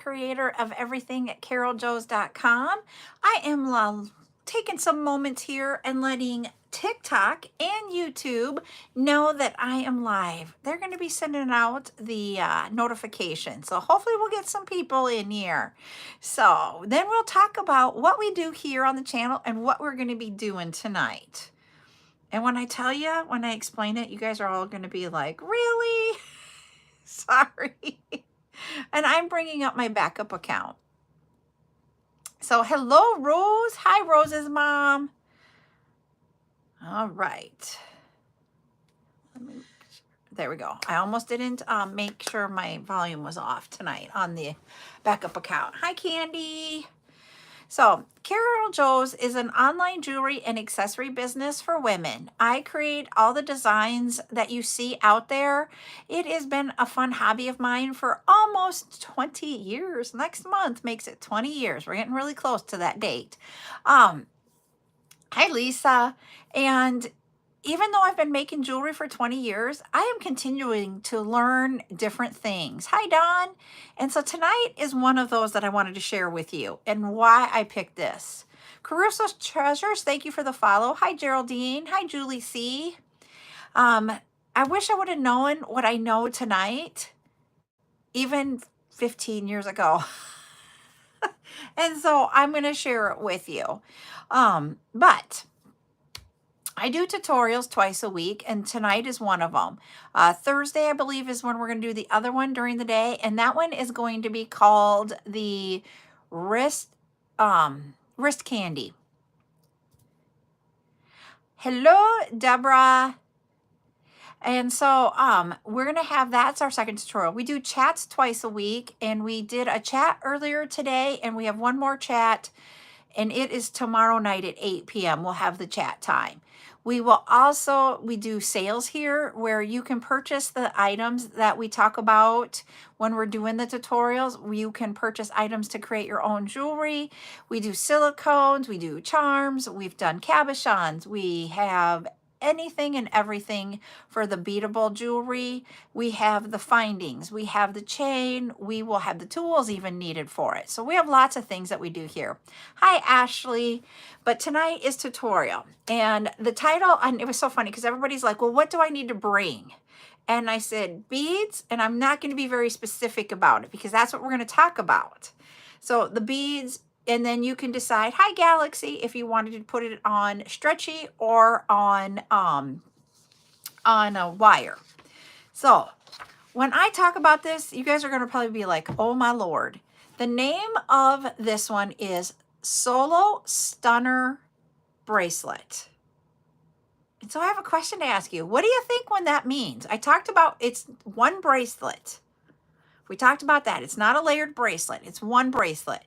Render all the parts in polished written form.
creator of everything at CarolJo's.com. I am taking some moments here and letting TikTok and YouTube know that I am live. They're going to be sending out the notification. So hopefully we'll get some people in here. So then we'll talk about what we do here on the channel and what we're going to be doing tonight. And when I tell you, when I explain it, you guys are all going to be like, really? Sorry. And I'm bringing up my backup account. So hello, Rose. Hi, Rose's mom. All right. There we go. I almost didn't make sure my volume was off tonight on the backup account. Hi, Candy. So, Carol Jo's is an online jewelry and accessory business for women. I create all the designs that you see out there. It has been a fun hobby of mine for almost 20 years. Next month makes it 20 years. We're getting really close to that date. Hi, Lisa. And even though I've been making jewelry for 20 years, I am continuing to learn different things. Hi, Dawn. And so tonight is one of those that I wanted to share with you and why I picked this. Caruso's Treasures, thank you for the follow. Hi, Geraldine. Hi, Julie C. I wish I would have known what I know tonight, even 15 years ago. And so I'm going to share it with you. But I do tutorials twice a week, and tonight is one of them. Thursday, I believe, is when we're going to do the other one during the day, and that one is going to be called the wrist candy. Hello, Deborah. And so we're going to have, that's our second tutorial. We do chats twice a week, and we did a chat earlier today, and we have one more chat, and it is tomorrow night at 8 p.m. We'll have the chat time. We do sales here where you can purchase the items that we talk about when we're doing the tutorials. You can purchase items to create your own jewelry. We do silicones, we do charms, we've done cabochons, we have anything and everything for the beadable jewelry. We have the findings, we have the chain, we will have the tools even needed for it. So we have lots of things that we do here. Hi, Ashley. But tonight is tutorial. And the title, and it was so funny because everybody's like, well, what do I need to bring? And I said beads, and I'm not going to be very specific about it because that's what we're going to talk about. So the beads, and then you can decide, hi Galaxy, if you wanted to put it on stretchy or on a wire. So when I talk about this, you guys are going to probably be like, oh my Lord. The name of this one is Solo Stunner Bracelet. And so I have a question to ask you. What do you think when that means? I talked about it's one bracelet. We talked about that. It's not a layered bracelet. It's one bracelet.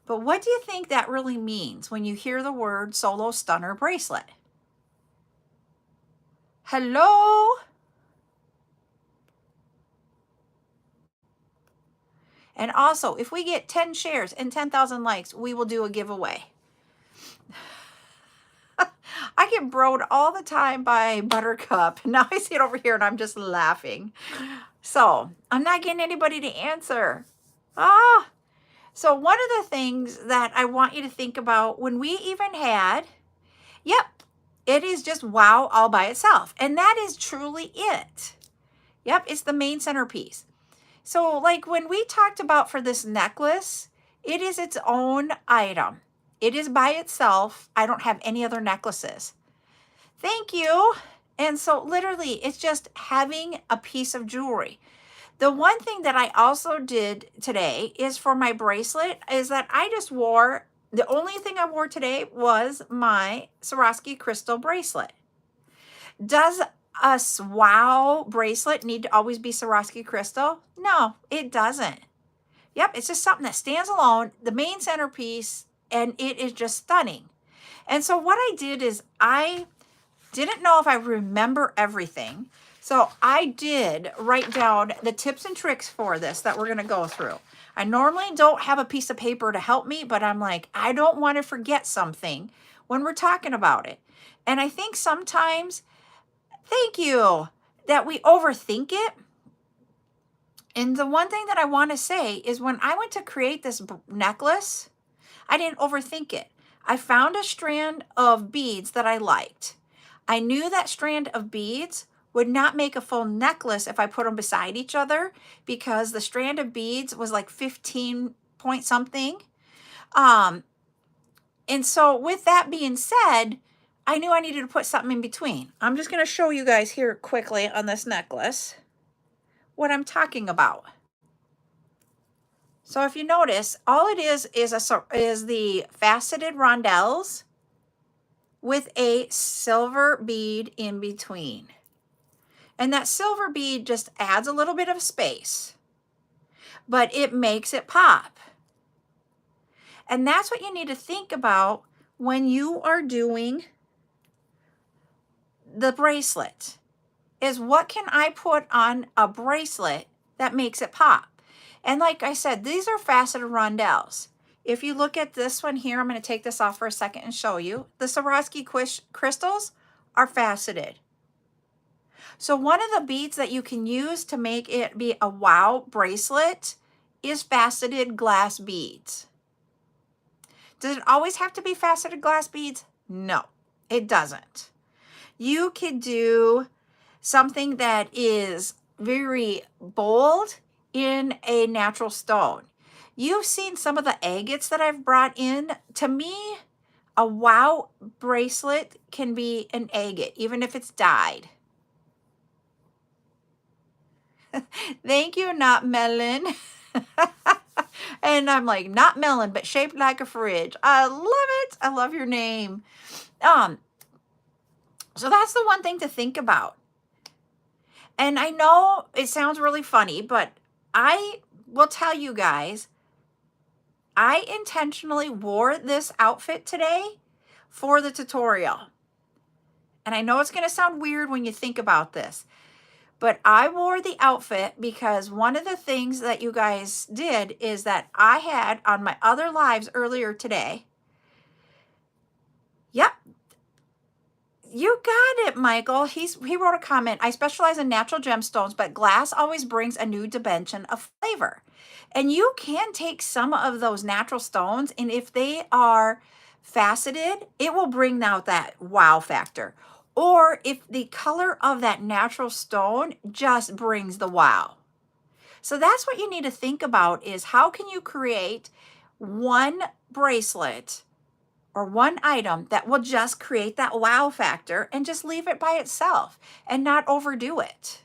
But what do you think that really means when you hear the word Solo Stunner Bracelet? Hello? And also, if we get 10 shares and 10,000 likes, we will do a giveaway. I get broed all the time by Buttercup. Now I see it over here and I'm just laughing. So I'm not getting anybody to answer. So one of the things that I want you to think about when we even had, yep, it is just wow all by itself. And that is truly it. Yep, it's the main centerpiece. So like when we talked about for this necklace, it is its own item. It is by itself. I don't have any other necklaces. Thank you. And so literally it's just having a piece of jewelry. The one thing that I also did today is for my bracelet is that I just wore, the only thing I wore today was my Swarovski crystal bracelet. Does a wow bracelet need to always be Swarovski crystal? No, it doesn't. Yep, it's just something that stands alone, the main centerpiece, and it is just stunning. And so what I did is I didn't know if I remember everything. So I did write down the tips and tricks for this that we're going to go through. I normally don't have a piece of paper to help me, but I'm like, I don't want to forget something when we're talking about it. And I think sometimes, thank you, that we overthink it. And the one thing that I want to say is when I went to create this necklace, I didn't overthink it. I found a strand of beads that I liked. I knew that strand of beads would not make a full necklace if I put them beside each other because the strand of beads was like 15 point something. And so with that being said, I knew I needed to put something in between. I'm just going to show you guys here quickly on this necklace what I'm talking about. So if you notice, all it is the faceted rondelles with a silver bead in between. And that silver bead just adds a little bit of space, but it makes it pop. And that's what you need to think about when you are doing the bracelet, is what can I put on a bracelet that makes it pop? And like I said, these are faceted rondelles. If you look at this one here, I'm going to take this off for a second and show you. The Swarovski crystals are faceted. So one of the beads that you can use to make it be a wow bracelet is faceted glass beads. Does it always have to be faceted glass beads? No, it doesn't. You could do something that is very bold in a natural stone. You've seen some of the agates that I've brought in. To me, a wow bracelet can be an agate, even if it's dyed. Thank you, Not Melon. And I'm like, not melon, but shaped like a fridge. I love it. I love your name. So that's the one thing to think about. And I know it sounds really funny, but I will tell you guys, I intentionally wore this outfit today for the tutorial. And I know it's going to sound weird when you think about this, but I wore the outfit because one of the things that you guys did is that I had on my other lives earlier today. Yep. You got it, Michael. He wrote a comment. I specialize in natural gemstones, but glass always brings a new dimension of flavor. And you can take some of those natural stones, and if they are faceted, it will bring out that wow factor. Or if the color of that natural stone just brings the wow. So that's what you need to think about, is how can you create one bracelet or one item that will just create that wow factor and just leave it by itself and not overdo it.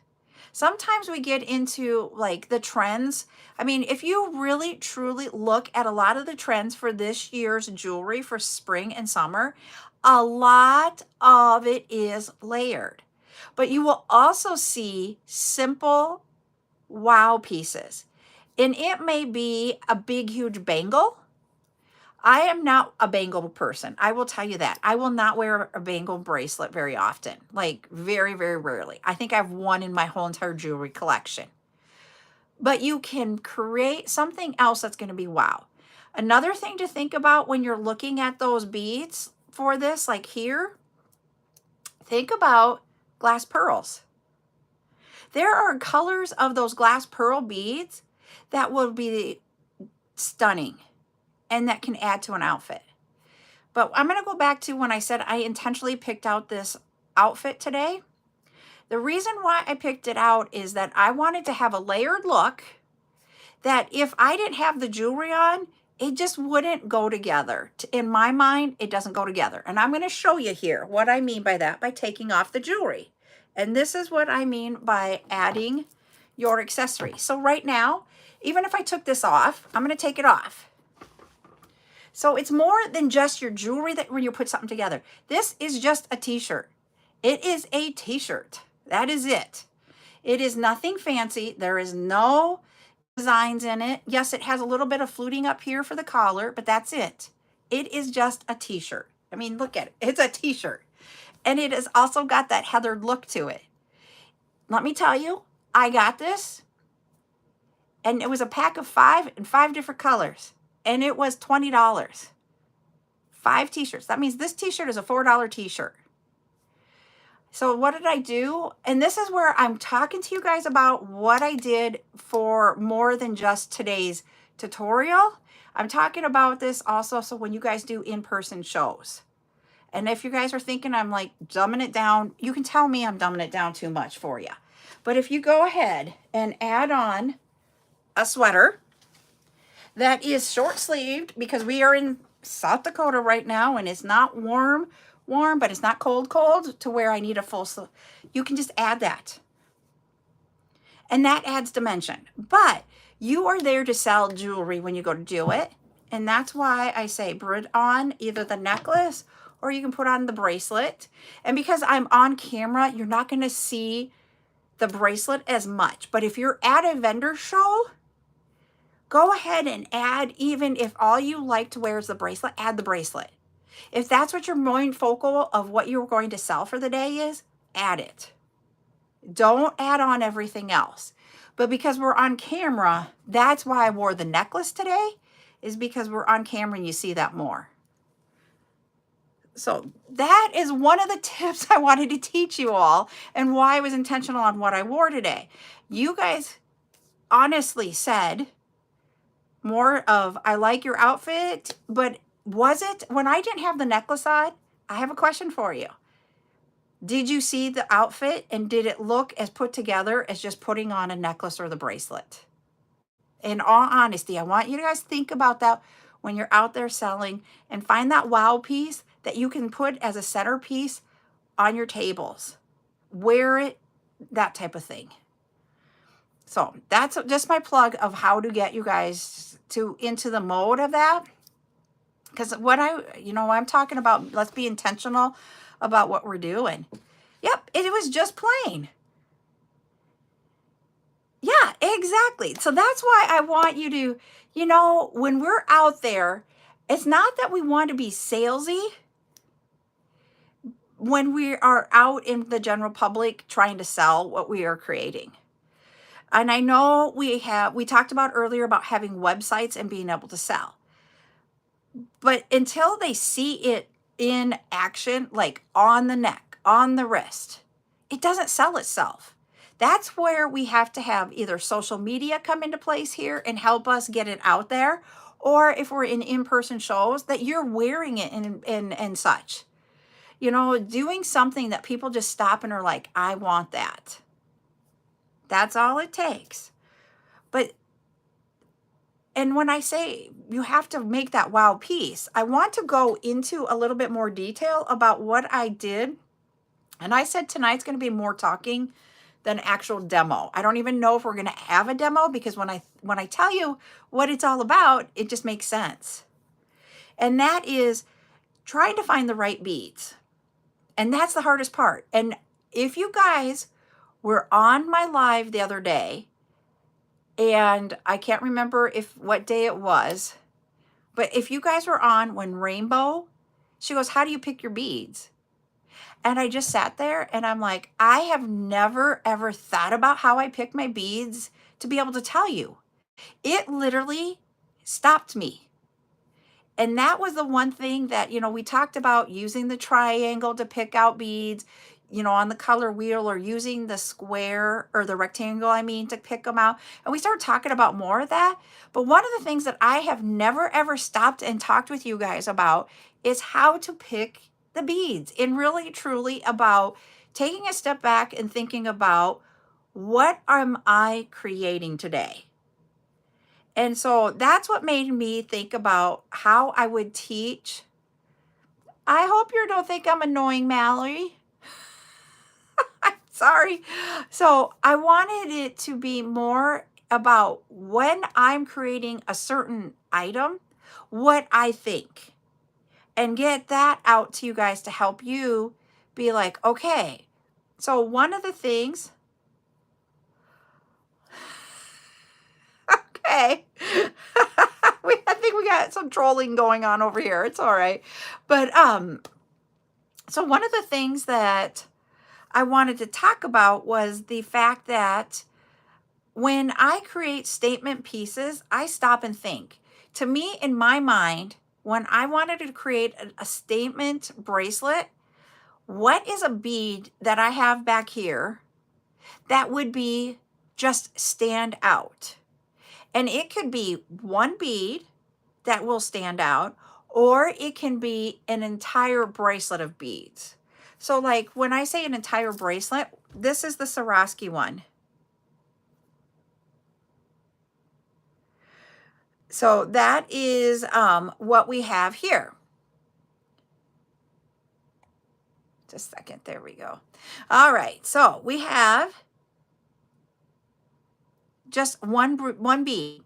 Sometimes we get into like the trends. I mean, if you really truly look at a lot of the trends for this year's jewelry for spring and summer, a lot of it is layered. But you will also see simple wow pieces. And it may be a big, huge bangle. I am not a bangle person. I will tell you that. I will not wear a bangle bracelet very often, like very, very rarely. I think I have one in my whole entire jewelry collection. But you can create something else that's going to be wow. Another thing to think about when you're looking at those beads for this, like here, think about glass pearls. There are colors of those glass pearl beads that will be stunning and that can add to an outfit. But I'm going to go back to when I said I intentionally picked out this outfit today. The reason why I picked it out is that I wanted to have a layered look that if I didn't have the jewelry on, it just wouldn't go together. In my mind, it doesn't go together. And I'm going to show you here what I mean by that by taking off the jewelry. And this is what I mean by adding your accessory. So right now, even if I took this off, I'm going to take it off. So it's more than just your jewelry that when you put something together. This is just a t-shirt. It is a t-shirt. That is it. It is nothing fancy. There is no designs in it. Yes, it has a little bit of fluting up here for the collar, but that's it. It is just a t-shirt. I mean, look at it. It's a t-shirt. And it has also got that heathered look to it. Let me tell you, I got this, and it was a pack of 5 in 5 different colors. And it was $20. 5 t-shirts. That means this t-shirt is a $4 t-shirt. So what did I do? And this is where I'm talking to you guys about what I did for more than just today's tutorial. I'm talking about this also so when you guys do in-person shows. And if you guys are thinking I'm like dumbing it down, you can tell me I'm dumbing it down too much for you. But if you go ahead and add on a sweater that is short sleeved, because we are in South Dakota right now and it's not warm, but it's not cold to where I need a full sleeve. You can just add that. And that adds dimension. But you are there to sell jewelry when you go to do it. And that's why I say put on either the necklace or you can put on the bracelet. And because I'm on camera, you're not going to see the bracelet as much. But if you're at a vendor show, go ahead and add, even if all you like to wear is the bracelet, add the bracelet. If that's what your main focal of what you're going to sell for the day is, add it. Don't add on everything else. But because we're on camera, that's why I wore the necklace today, is because we're on camera and you see that more. So that is one of the tips I wanted to teach you all and why I was intentional on what I wore today. You guys honestly said more of, I like your outfit, but was it, when I didn't have the necklace on, I have a question for you. Did you see the outfit and did it look as put together as just putting on a necklace or the bracelet? In all honesty, I want you to guys think about that when you're out there selling and find that wow piece that you can put as a centerpiece on your tables. Wear it, that type of thing. So that's just my plug of how to get you guys into the mode of that. Because what I'm talking about, let's be intentional about what we're doing. Yep, it was just plain. Yeah, exactly. So that's why I want you to, when we're out there, it's not that we want to be salesy when we are out in the general public trying to sell what we are creating. And I know we talked about earlier about having websites and being able to sell. But until they see it in action, like on the neck, on the wrist, it doesn't sell itself. That's where we have to have either social media come into place here and help us get it out there, or if we're in-person shows, that you're wearing it and such. Doing something that people just stop and are like, I want that. That's all it takes. And when I say you have to make that wow piece, I want to go into a little bit more detail about what I did. And I said tonight's going to be more talking than actual demo. I don't even know if we're going to have a demo, because when I tell you what it's all about, it just makes sense. And that is trying to find the right beads. And that's the hardest part. And if you guys were on my live the other day, and I can't remember what day it was, but if you guys were on when Rainbow, she goes, how do you pick your beads? And I just sat there and I'm like, I have never ever thought about how I pick my beads to be able to tell you. It literally stopped me. And that was the one thing that, we talked about using the triangle to pick out beads, on the color wheel, or using the square or the rectangle, to pick them out. And we started talking about more of that. But one of the things that I have never, ever stopped and talked with you guys about is how to pick the beads, and really, truly about taking a step back and thinking about, what am I creating today? And so that's what made me think about how I would teach. I hope you don't think I'm annoying, Mallory. I'm sorry. So I wanted it to be more about when I'm creating a certain item, what I think, and get that out to you guys to help you be like, okay. So one of the things, okay, I think we got some trolling going on over here. It's all right. But so one of the things that I wanted to talk about was the fact that when I create statement pieces, I stop and think. To me, in my mind, when I wanted to create a statement bracelet, what is a bead that I have back here that would be just stand out? And it could be one bead that will stand out, or it can be an entire bracelet of beads. So like when I say an entire bracelet, this is the Swarovski one. So that is what we have here. Just a second, there we go. All right, so we have just one bead.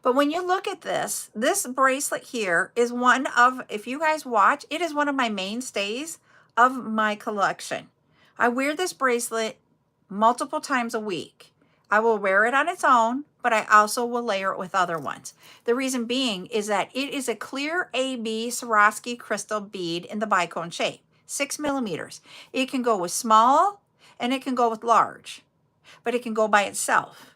But when you look at this bracelet here is one of, if you guys watch, it is one of my mainstays of my collection. I wear this bracelet multiple times a week. I will wear it on its own, but I also will layer it with other ones. The reason being is that it is a clear AB Swarovski crystal bead in the bicone shape, 6 millimeters. It can go with small and it can go with large, but it can go by itself.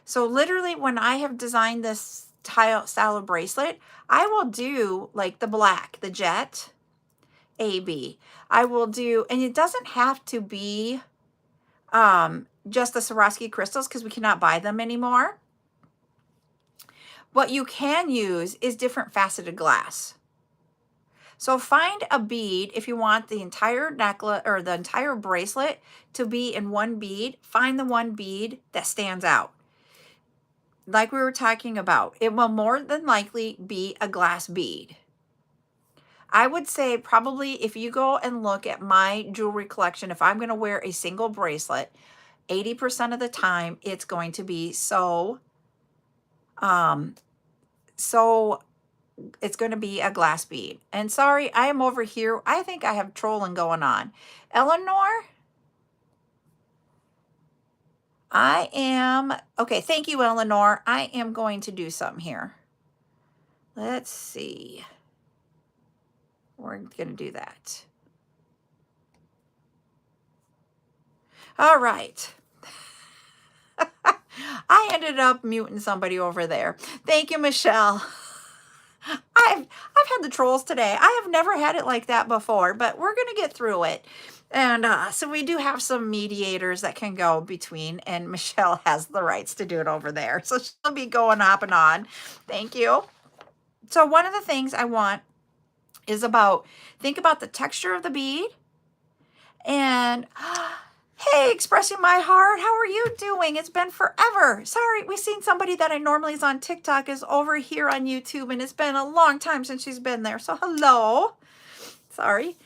So literally when I have designed this style of bracelet, I will do like the black, the jet AB. I will do, and it doesn't have to be just the Swarovski crystals because we cannot buy them anymore. What you can use is different faceted glass. So find a bead if you want the entire necklace or the entire bracelet to be in one bead. Find the one bead that stands out. Like we were talking about, it will more than likely be a glass bead. I would say probably if you go and look at my jewelry collection, if I'm going to wear a single bracelet, 80% of the time it's going to be it's going to be a glass bead. And sorry, I am over here. I think I have trolling going on. Eleanor? Okay, thank you, Eleanor. I am going to do something here. Let's see. We're going to do that. All right. I ended up muting somebody over there. Thank you, Michelle. I've had the trolls today. I have never had it like that before, but we're going to get through it. And so we do have some mediators that can go between, and Michelle has the rights to do it over there. So she'll be going hopping on. Thank you. So one of the things I want is think about the texture of the bead. And hey, expressing my heart, how are you doing? It's been forever. Sorry, we've seen somebody that I normally is on TikTok is over here on YouTube, and it's been a long time since she's been there. So hello. Sorry.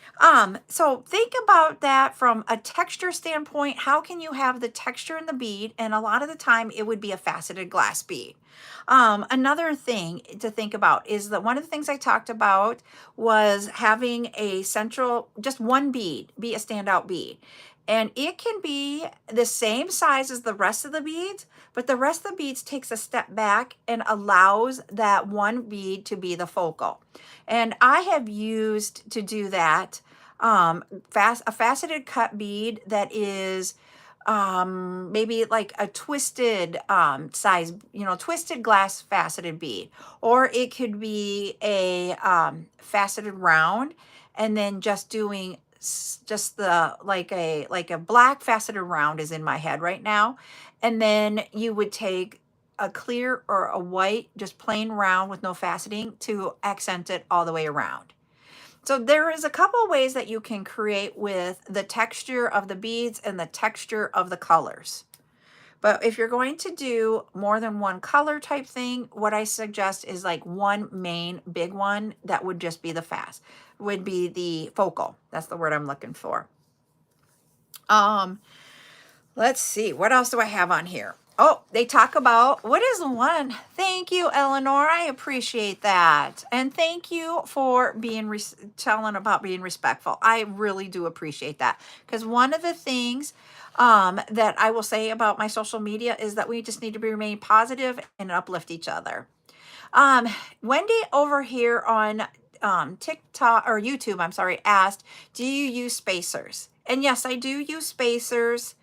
So think about that from a texture standpoint. How can you have the texture in the bead? And a lot of the time it would be a faceted glass bead. Another thing to think about is that one of the things I talked about was having a central, just one bead be a standout bead. And it can be the same size as the rest of the beads, but the rest of the beads takes a step back and allows that one bead to be the focal. And I have used to do that a faceted cut bead that is maybe like a twisted size, twisted glass faceted bead, or it could be a faceted round, and then just doing the like a black faceted round is in my head right now. And then you would take a clear or a white, just plain round with no faceting to accent it all the way around. So there is a couple of ways that you can create with the texture of the beads and the texture of the colors. But if you're going to do more than one color type thing, what I suggest is like one main big one that would just be would be the focal. That's the word I'm looking for. Let's see, what else do I have on here? Oh, they talk about, what is the one? Thank you, Eleanor. I appreciate that. And thank you for telling about being respectful. I really do appreciate that. Because one of the things that I will say about my social media is that we just need to remain positive and uplift each other. Wendy over here on TikTok or YouTube, I'm sorry, asked, do you use spacers? And yes, I do use spacers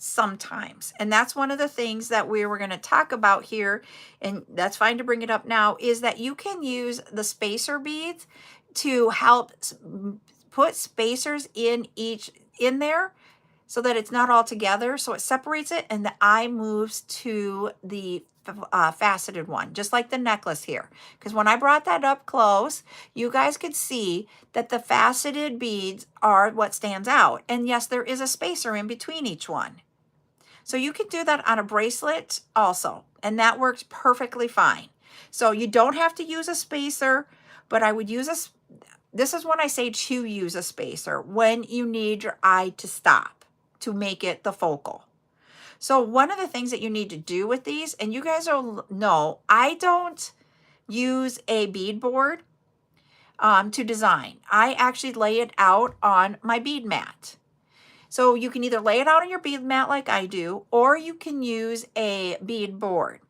sometimes. And that's one of the things that we were going to talk about here, and that's fine to bring it up now, is that you can use the spacer beads to help put spacers in there so that it's not all together. So it separates it and the eye moves to the faceted one, just like the necklace here. Because when I brought that up close, you guys could see that the faceted beads are what stands out. And yes, there is a spacer in between each one. So you can do that on a bracelet also, and that works perfectly fine. So you don't have to use a spacer, but I would use this is when I say to use a spacer, when you need your eye to stop to make it the focal. So one of the things that you need to do with these, and you guys will know, I don't use a bead board to design. I actually lay it out on my bead mat. So you can either lay it out on your bead mat like I do, or you can use a bead board.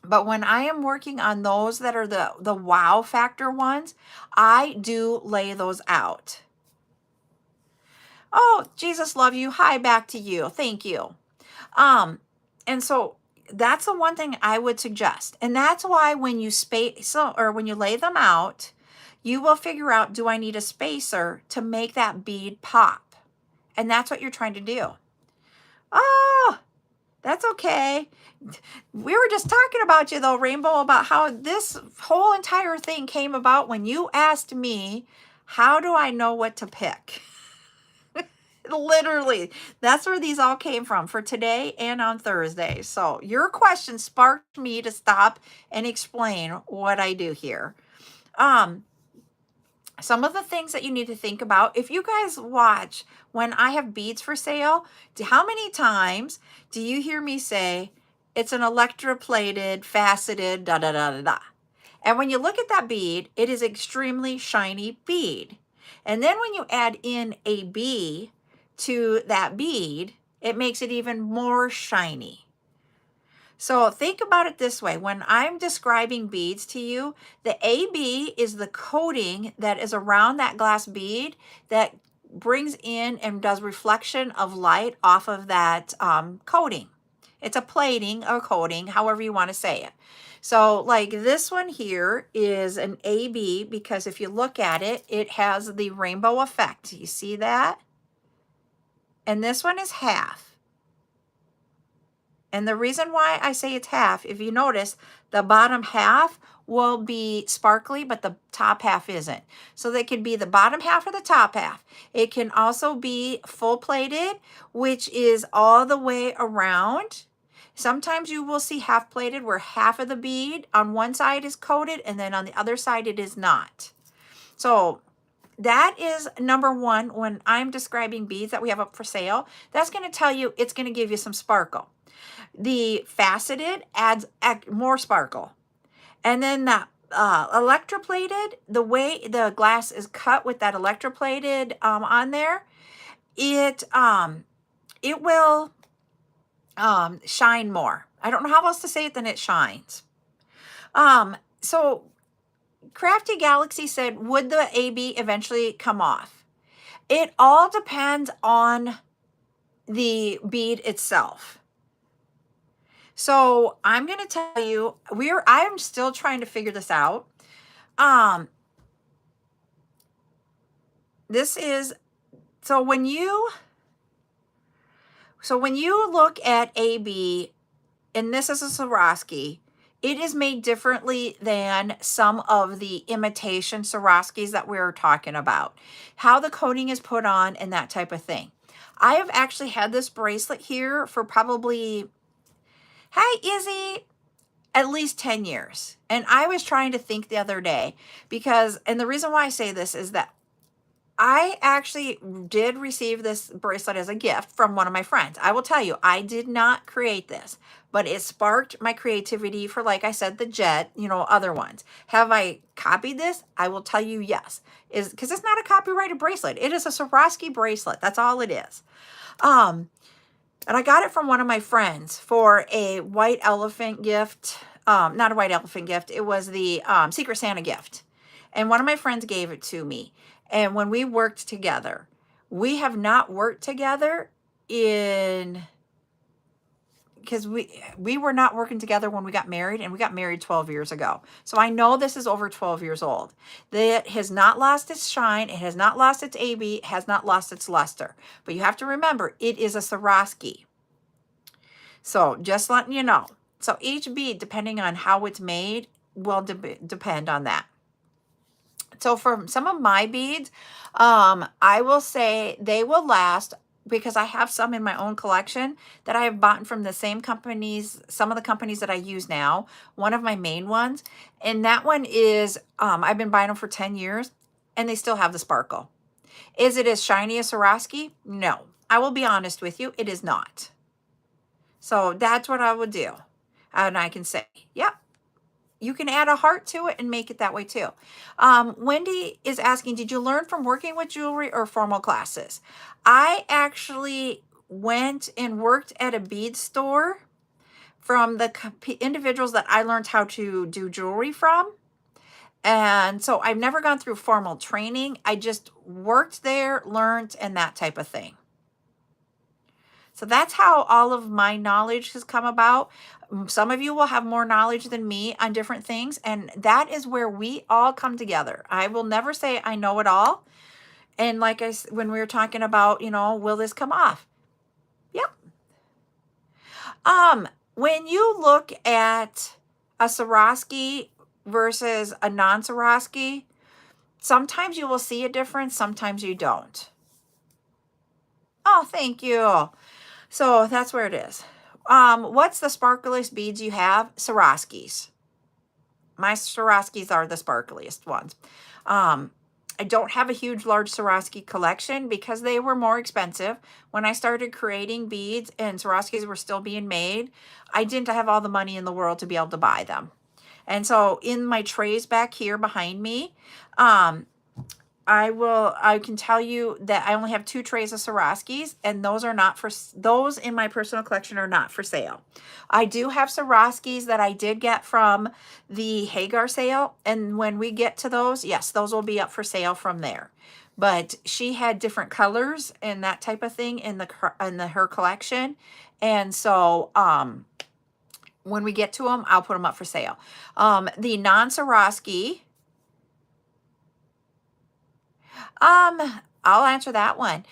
But when I am working on those that are the wow factor ones, I do lay those out. Oh, Jesus love you. Hi, back to you. Thank you. And so that's the one thing I would suggest. And that's why when you when you lay them out, you will figure out, do I need a spacer to make that bead pop? And that's what you're trying to do. Oh, that's okay. We were just talking about you though, Rainbow, about how this whole entire thing came about when you asked me, how do I know what to pick? Literally, that's where these all came from for today and on Thursday. So your question sparked me to stop and explain what I do here. Some of the things that you need to think about, if you guys watch when I have beads for sale, how many times do you hear me say, it's an electroplated, faceted, da da da da da. And when you look at that bead, it is extremely shiny bead. And then when you add in a B to that bead, it makes it even more shiny. So think about it this way. When I'm describing beads to you, the AB is the coating that is around that glass bead that brings in and does reflection of light off of that coating. It's a plating or coating, however you want to say it. So like this one here is an AB because if you look at it, it has the rainbow effect. You see that? And this one is half. And the reason why I say it's half, if you notice, the bottom half will be sparkly, but the top half isn't. So they could be the bottom half or the top half. It can also be full plated, which is all the way around. Sometimes you will see half plated where half of the bead on one side is coated and then on the other side it is not. So that is number one when I'm describing beads that we have up for sale. That's going to tell you it's going to give you some sparkle. The faceted adds more sparkle. And then the electroplated, the way the glass is cut with that electroplated on there, it will shine more. I don't know how else to say it than it shines. So Crafty Galaxy said, would the AB eventually come off? It all depends on the bead itself. So I'm going to tell you, I'm still trying to figure this out. So when you look at AB, and this is a Swarovski, it is made differently than some of the imitation Swarovskis that we're talking about. How the coating is put on and that type of thing. I have actually had this bracelet here for probably, hi Izzy, at least 10 years. And I was trying to think the other day and the reason why I say this is that I actually did receive this bracelet as a gift from one of my friends. I will tell you, I did not create this, but it sparked my creativity for, like I said, the jet, other ones. Have I copied this? I will tell you yes. Because it's not a copyrighted bracelet. It is a Swarovski bracelet. That's all it is. And I got it from one of my friends for a white elephant gift. Not a white elephant gift. It was the Secret Santa gift. And one of my friends gave it to me. And when we worked together, we have not worked together in because we were not working together when we got married, and we got married 12 years ago. So I know this is over 12 years old. It has not lost its shine. It has not lost its AB. It has not lost its luster. But you have to remember, it is a Swarovski. So just letting you know. So each bead, depending on how it's made, will depend on that. So for some of my beads, I will say they will last, because I have some in my own collection that I have bought from the same companies, some of the companies that I use now, one of my main ones. And that one is, I've been buying them for 10 years and they still have the sparkle. Is it as shiny as Swarovski? No. I will be honest with you, it is not. So that's what I would do. And I can say, yep, you can add a heart to it and make it that way too. Wendy is asking, did you learn from working with jewelry or formal classes? I actually went and worked at a bead store from the individuals that I learned how to do jewelry from. And so I've never gone through formal training. I just worked there, learned, and that type of thing. So that's how all of my knowledge has come about. Some of you will have more knowledge than me on different things, and that is where we all come together. I will never say I know it all. And like when we were talking about, will this come off? Yep. When you look at a Swarovski versus a non-Swarovski, sometimes you will see a difference, sometimes you don't. Oh, thank you. So that's where it is. What's the sparkliest beads you have? Swarovskis. My Swarovskis are the sparkliest ones. I don't have a huge, large Swarovski collection because they were more expensive. When I started creating beads and Swarovskis were still being made, I didn't have all the money in the world to be able to buy them. And so in my trays back here behind me, I can tell you that I only have 2 trays of Swarovskis, and those in my personal collection are not for sale. I do have Swarovskis that I did get from the Hagar sale, and when we get to those, yes, those will be up for sale from there. But she had different colors and that type of thing in her collection, and so when we get to them, I'll put them up for sale. The non-Swarovski, I'll answer that one.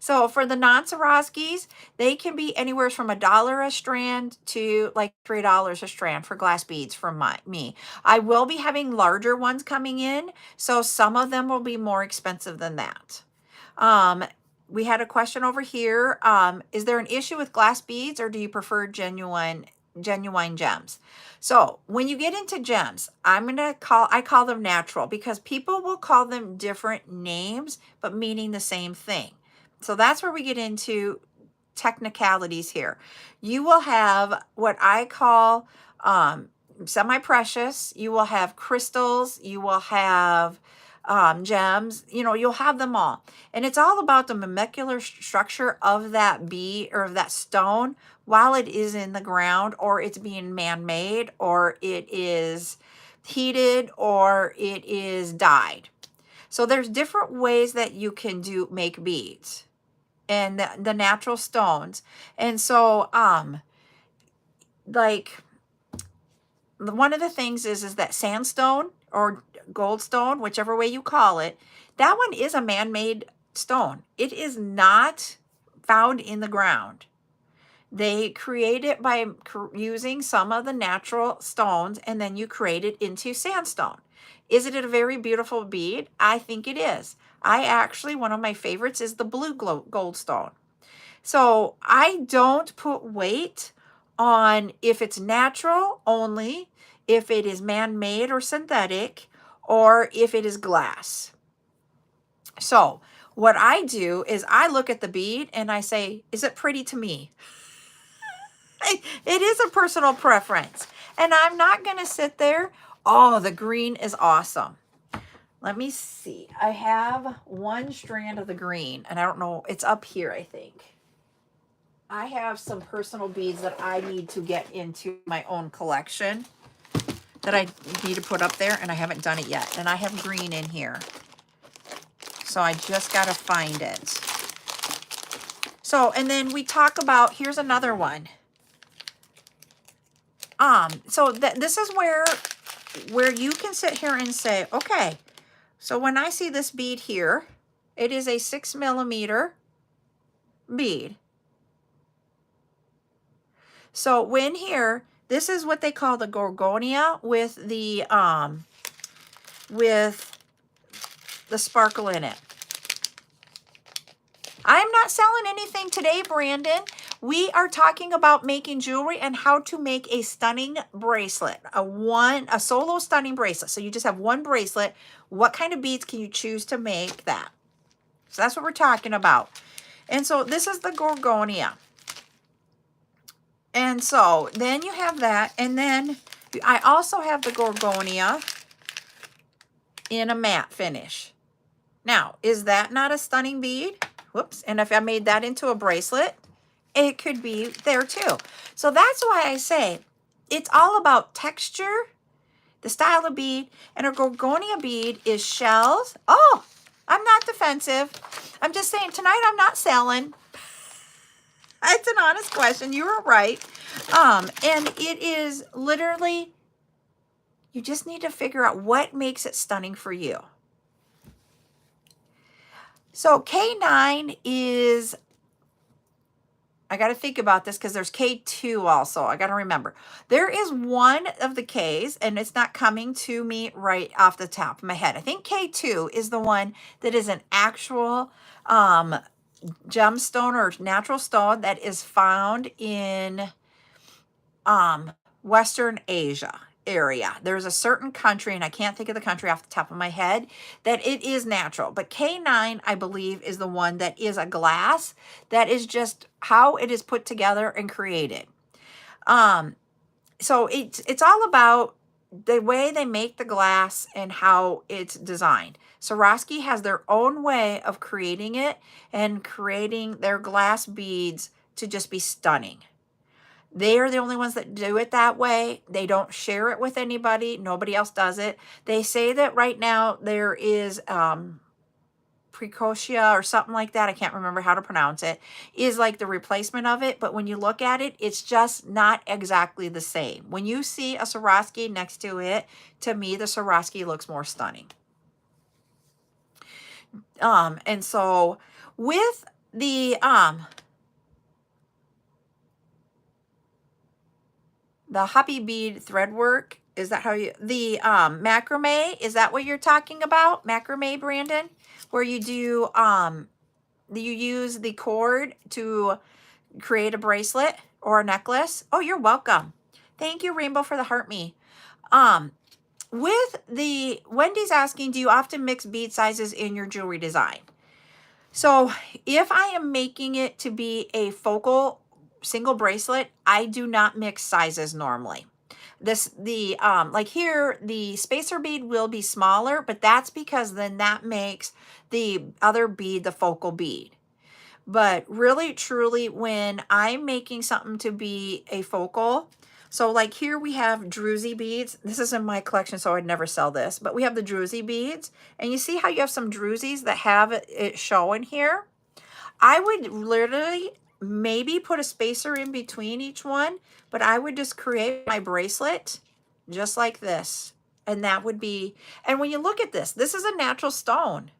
So for the non-Swarovskis, they can be anywhere from $1 a strand to like $3 a strand for glass beads from me. I will be having larger ones coming in, so some of them will be more expensive than that. We had a question over here. Is there an issue with glass beads, or do you prefer genuine gems? So when you get into gems, I call them natural, because people will call them different names, but meaning the same thing. So that's where we get into technicalities here. You will have what I call semi-precious. You will have crystals. You will have gems. You'll have them all. And it's all about the molecular structure of that bead or of that stone while it is in the ground, or it's being man-made, or it is heated, or it is dyed. So there's different ways that you can make beads and the natural stones. And so like one of the things is that sandstone or goldstone, whichever way you call it, that one is a man-made stone. It is not found in the ground. They create it by using some of the natural stones, and then you create it into sandstone. Is it a very beautiful bead? I think it is. One of my favorites is the blue goldstone. So I don't put weight on if it's natural only, if it is man-made or synthetic, or if it is glass. So what I do is I look at the bead and I say, is it pretty to me? It is a personal preference. And I'm not going to sit there. Oh, the green is awesome. Let me see. I have one strand of the green, and I don't know. It's up here, I think. I have some personal beads that I need to get into my own collection that I need to put up there, and I haven't done it yet. And I have green in here. So I just got to find it. So, and then we talk about, here's another one. So this is where you can sit here and say, okay, so when I see this bead here, it is a 6mm bead. So when here, this is what they call the Gorgonia with the sparkle in it. I'm not selling anything today, Brandon. We are talking about making jewelry and how to make a stunning bracelet, a solo stunning bracelet. So you just have one bracelet. What kind of beads can you choose to make that? So that's what we're talking about. And so this is the Gorgonia. And so then you have that. And then I also have the Gorgonia in a matte finish. Now, is that not a stunning bead? Whoops. And if I made that into a bracelet, it could be there too. So that's why I say it's all about texture, the style of bead, and a Gorgonia bead is shells. Oh, I'm not defensive. I'm just saying tonight I'm not selling. It's an honest question. You were right. And it is literally, you just need to figure out what makes it stunning for you. So K9 is, I got to think about this because there's K2 also. I got to remember. There is one of the Ks, and it's not coming to me right off the top of my head. I think K2 is the one that is an actual gemstone or natural stone that is found in Western Asia area. There's a certain country, and I can't think of the country off the top of my head, that it is natural. But K9, I believe, is the one that is a glass that is just how it is put together and created. So it's all about the way they make the glass and how it's designed. Swarovski has their own way of creating it and creating their glass beads to just be stunning. They are the only ones that do it that way. They don't share it with anybody. Nobody else does it. They say that right now there is Precocia or something like that. I can't remember how to pronounce it. Is like the replacement of it. But when you look at it, it's just not exactly the same. When you see a Swarovski next to it, to me, the Swarovski looks more stunning. And so with the hoppy bead thread work, is that how you, the macrame, is that what you're talking about? Macrame, Brandon? Where you do, you use the cord to create a bracelet or a necklace? Oh, you're welcome. Thank you, Rainbow, for the heart me. With the, Wendy's asking, do you often mix bead sizes in your jewelry design? So if I am making it to be a focal single bracelet, I do not mix sizes normally. Like here, the spacer bead will be smaller, but that's because then that makes the other bead the focal bead. But really, truly, when I'm making something to be a focal, so like here we have druzy beads. This is in my collection, so I'd never sell this, but we have the druzy beads. And you see how you have some druzies that have it showing here? I would literally maybe put a spacer in between each one, but I would just create my bracelet just like this. And that would be, and when you look at this, this is a natural stone.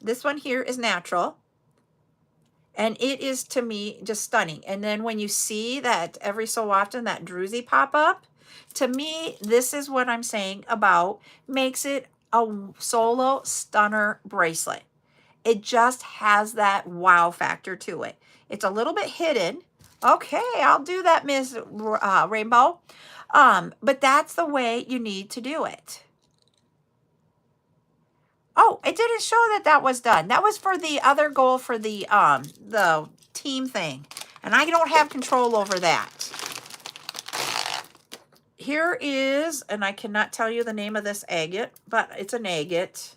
This one here is natural. And it is, to me, just stunning. And then when you see that every so often that druzy pop up, to me, this is what I'm saying about makes it a solo stunner bracelet. It just has that wow factor to it. It's a little bit hidden. Okay, I'll do that, Miss Rainbow. But that's the way you need to do it. Oh, it didn't show that that was done. That was for the other goal for the team thing. And I don't have control over that. Here is, and I cannot tell you the name of this agate, but it's an agate.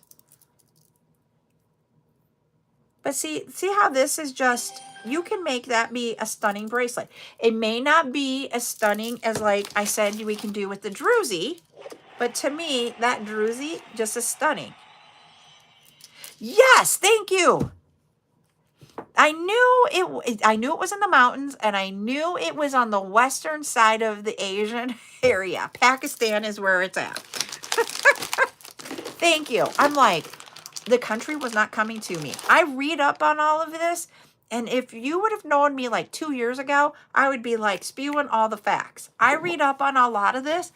But see how this is just, you can make that be a stunning bracelet. It may not be as stunning as, like I said, we can do with the druzy, but to me, that druzy just is stunning. Yes, thank you. I knew it was in the mountains, and I knew it was on the western side of the Asian area. Pakistan is where it's at. Thank you. I'm like, the country was not coming to me. I read up on all of this, and if you would have known me like 2 years ago, I would be like spewing all the facts. I read up on a lot of this,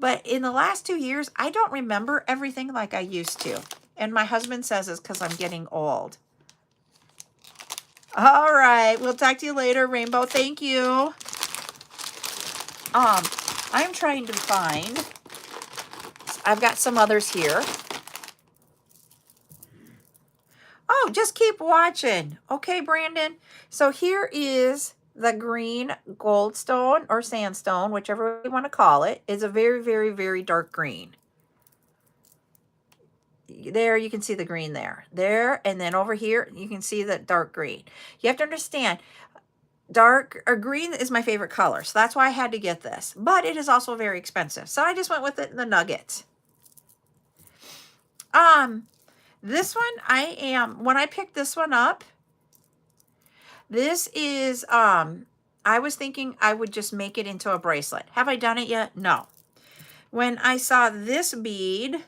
but in the last 2 years, I don't remember everything like I used to. And my husband says it's because I'm getting old. All right. We'll talk to you later, Rainbow. Thank you. I'm trying to find, I've got some others here. Oh, just keep watching. Okay, Brandon. So here is the green goldstone or sandstone, whichever you want to call it. It's a very, very, very dark green. There, you can see the green there. There, and then over here, you can see the dark green. You have to understand, dark or green is my favorite color, so that's why I had to get this. But it is also very expensive, so I just went with it in the nuggets. This one, when I picked this one up, this is, I was thinking I would just make it into a bracelet. Have I done it yet? No. When I saw this bead,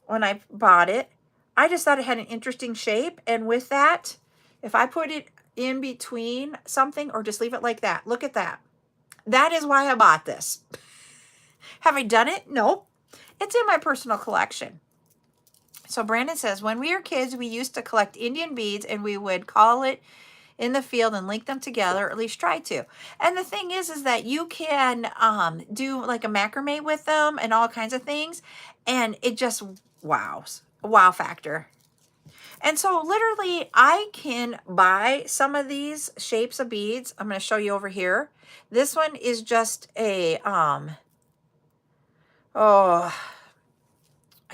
when I bought it, I just thought it had an interesting shape. And with that, if I put it in between something or just leave it like that, look at that. That is why I bought this. Have I done it? Nope. It's in my personal collection. So Brandon says, when we were kids, we used to collect Indian beads and we would call it in the field and link them together, or at least try to. And the thing is that you can do like a macrame with them and all kinds of things. And it just wows. Wow factor. And so literally I can buy some of these shapes of beads. I'm going to show you over here. This one is just a, I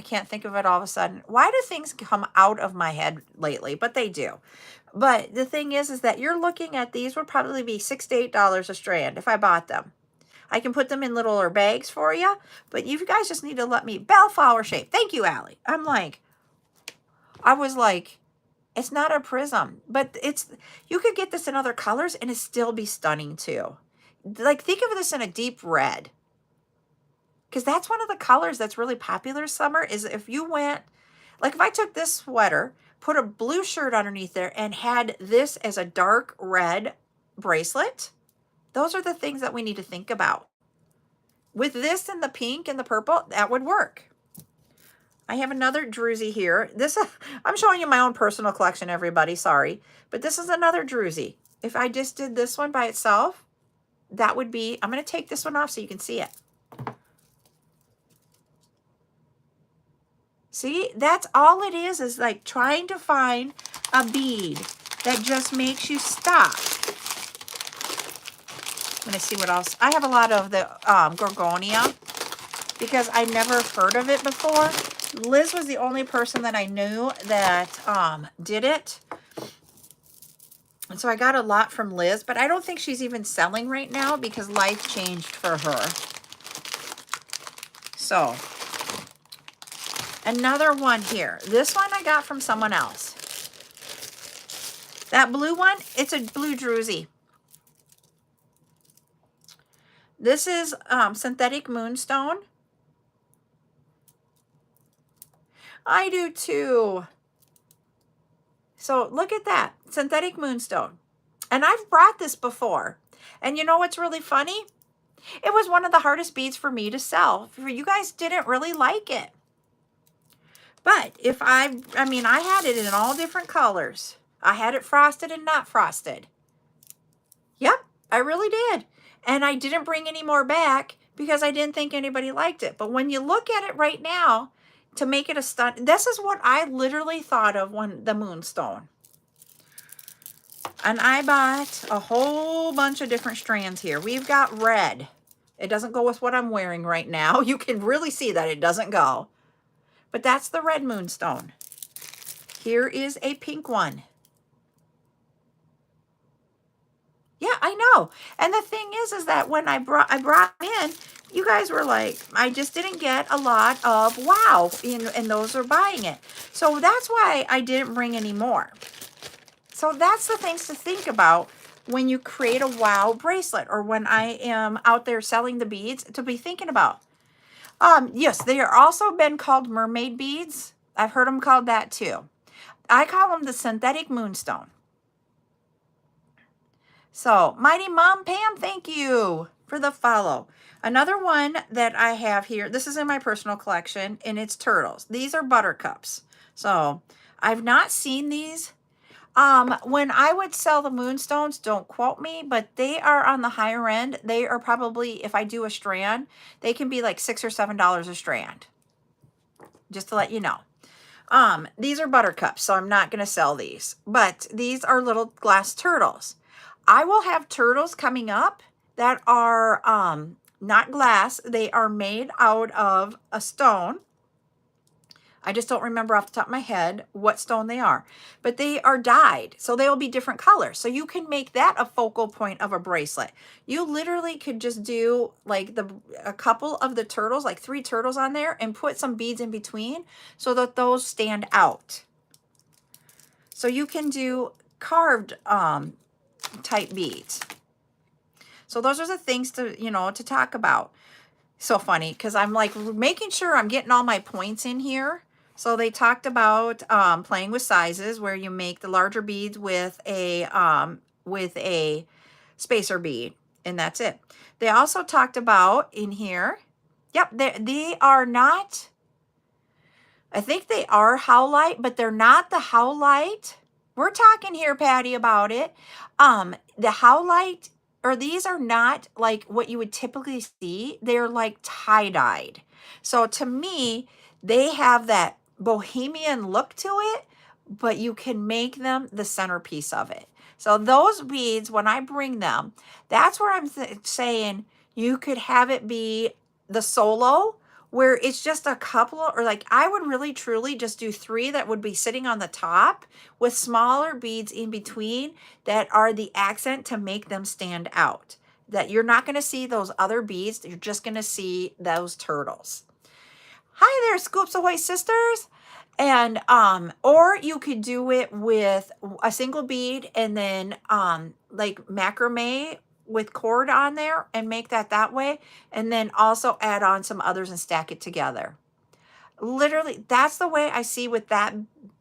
can't think of it all of a sudden. Why do things come out of my head lately? But they do. But the thing is that you're looking at these would probably be $6 to $8 a strand if I bought them. I can put them in littler bags for you, but you guys just need to let me, bellflower shape. Thank you, Allie. I was like, it's not a prism, but you could get this in other colors and it still be stunning too. Like, think of this in a deep red. Because that's one of the colors that's really popular summer is if you went, like if I took this sweater, put a blue shirt underneath there and had this as a dark red bracelet, those are the things that we need to think about. With this and the pink and the purple, that would work. I have another druzy here. I'm showing you my own personal collection, everybody. Sorry. But this is another druzy. If I just did this one by itself, that would be, I'm going to take this one off so you can see it. See, that's all it is like trying to find a bead that just makes you stop. I'm going to see what else. I have a lot of the Gorgonia because I never heard of it before. Liz was the only person that I knew that did it. And so I got a lot from Liz, but I don't think she's even selling right now because life changed for her. So another one here. This one I got from someone else. That blue one, it's a blue druzy. This is synthetic moonstone. I do too. So look at that, synthetic moonstone. And I've brought this before. And you know what's really funny? It was one of the hardest beads for me to sell. You guys didn't really like it. But if I had it in all different colors. I had it frosted and not frosted. Yep, I really did. And I didn't bring any more back because I didn't think anybody liked it. But when you look at it right now, to make it a stunt, this is what I literally thought of when the moonstone. And I bought a whole bunch of different strands here. We've got red. It doesn't go with what I'm wearing right now. You can really see that it doesn't go. But that's the red moonstone. Here is a pink one. Yeah, I know. And the thing is that when I brought them in, you guys were like, I just didn't get a lot of wow, and those are buying it. So that's why I didn't bring any more. So that's the things to think about when you create a wow bracelet, or when I am out there selling the beads, to be thinking about. Yes, they are also been called mermaid beads. I've heard them called that too. I call them the synthetic moonstone. So, Mighty Mom Pam, thank you for the follow. Another one that I have here, this is in my personal collection, and it's turtles. These are buttercups. So, I've not seen these. When I would sell the moonstones, don't quote me, but they are on the higher end. They are probably, if I do a strand, they can be like $6 or $7 a strand. Just to let you know. These are buttercups, so I'm not going to sell these. But these are little glass turtles. I will have turtles coming up that are not glass. They are made out of a stone. I just don't remember off the top of my head what stone they are, but they are dyed, so they will be different colors. So you can make that a focal point of a bracelet. You literally could just do like a couple of the turtles, like 3 turtles on there, and put some beads in between so that those stand out. So you can do carved type beads. So those are the things to, you know, to talk about. So funny, because I'm like making sure I'm getting all my points in here. So they talked about playing with sizes, where you make the larger beads with a spacer bead, and that's it. They also talked about in here, yep, they are not, I think they are howlite, but they're not the howlite. We're talking here, Patty, about it. The howlite, or these are not like what you would typically see. They're like tie-dyed. So to me, they have that bohemian look to it, but you can make them the centerpiece of it. So those beads, when I bring them, that's where I'm saying you could have it be the solo, where it's just a couple, or like I would really truly just do 3 that would be sitting on the top with smaller beads in between that are the accent to make them stand out. That you're not going to see those other beads, you're just going to see those turtles. Hi there, Scoops Ahoy sisters. And or you could do it with a single bead and then like macrame with cord on there and make that way, and then also add on some others and stack it together. Literally, that's the way I see with that